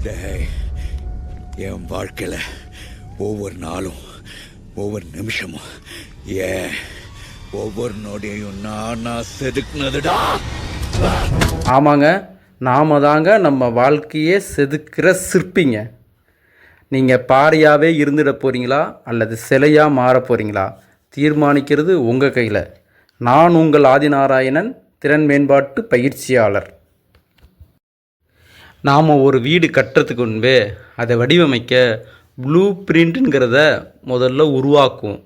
டேய், என் வாழ்க்கையில் ஒவ்வொரு நாளும் ஒவ்வொரு நிமிஷமும் ஏன் ஒவ்வொரு நொடியையும் நான் செதுக்குனதுடா. ஆமாங்க, நாம தாங்க நம்ம வாழ்க்கையே செதுக்கிற சிற்பிங்க. நீங்கள் பாறையாகவே இருந்துட போகிறீங்களா அல்லது சிலையாக மாற போகிறீங்களா தீர்மானிக்கிறது உங்கள் கையில். நான் உங்கள் ஆதிநாராயணன், திறன் மேம்பாட்டு பயிற்சியாளர். நாம் ஒரு வீடு கட்டுறதுக்கு முன்பே அதை வடிவமைக்க ப்ளூ பிரிண்ட்டுங்கிறத முதல்ல உருவாக்குவோம்.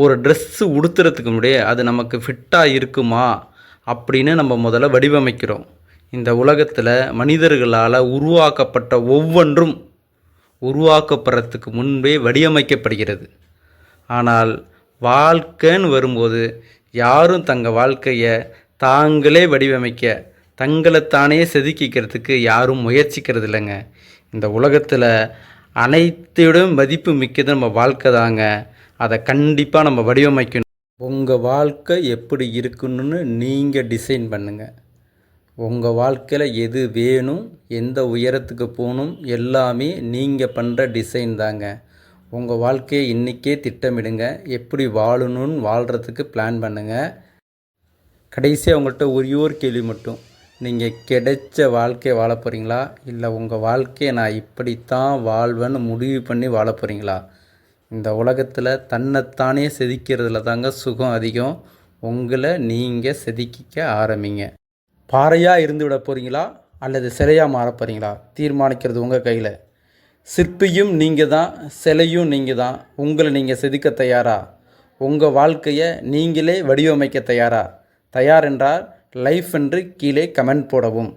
ஒரு ட்ரெஸ்ஸு உடுத்துறதுக்கு முன்னாடியே அது நமக்கு ஃபிட்டாக இருக்குமா அப்படின்னு நம்ம முதல்ல வடிவமைக்கிறோம். இந்த உலகத்தில் மனிதர்களால் உருவாக்கப்பட்ட ஒவ்வொன்றும் உருவாக்கப்படுறதுக்கு முன்பே வடிவமைக்கப்படுகிறது. ஆனால் வாழ்க்கைன்னு வரும்போது யாரும் தங்கள் வாழ்க்கையை தாங்களே வடிவமைக்க, தங்களைத்தானே செதுக்கிக்கிறதுக்கு யாரும் முயற்சிக்கிறது இல்லைங்க. இந்த உலகத்தில் அனைத்தையும் மதிப்பு மிக்கது நம்ம வாழ்க்கை தாங்க. அதை கண்டிப்பாக நம்ம வடிவமைக்கணும். உங்கள் வாழ்க்கை எப்படி இருக்குன்னு நீங்கள் டிசைன் பண்ணுங்கள். உங்கள் வாழ்க்கையில் எது வேணும், எந்த உயரத்துக்கு போகணும், எல்லாமே நீங்கள் பண்ணுற டிசைன் தாங்க. உங்கள் வாழ்க்கையை இன்றைக்கே திட்டமிடுங்க. எப்படி வாழணும்னு வாழ்கிறதுக்கு பிளான் பண்ணுங்கள். கடைசியாக உங்கள்கிட்ட ஒரே ஒரு கேள்வி மட்டும். நீங்கள் கிடைச்ச வாழ்க்கையை வாழ போகிறீங்களா, இல்லை உங்கள் வாழ்க்கையை நான் இப்படித்தான் வாழ்வேன்னு முடிவு பண்ணி வாழ போகிறீங்களா? இந்த உலகத்தில் தன்னைத்தானே செதுக்கிறதுல தாங்க சுகம் அதிகம். உங்களை நீங்கள் செதுக்கிக்க ஆரம்பிங்க. பாறையாக இருந்து விட போகிறீங்களா அல்லது சிலையாக மாற போகிறீங்களா தீர்மானிக்கிறது உங்கள் கையில். சிற்பியும் நீங்கள் தான், சிலையும் நீங்கள் தான். உங்களை நீங்கள் செதுக்க தயாரா? உங்கள் வாழ்க்கையை நீங்களே வடிவமைக்க தயாரா? தயார் என்றால் லைஃப் என்று கீழே கமெண்ட் போடவும்.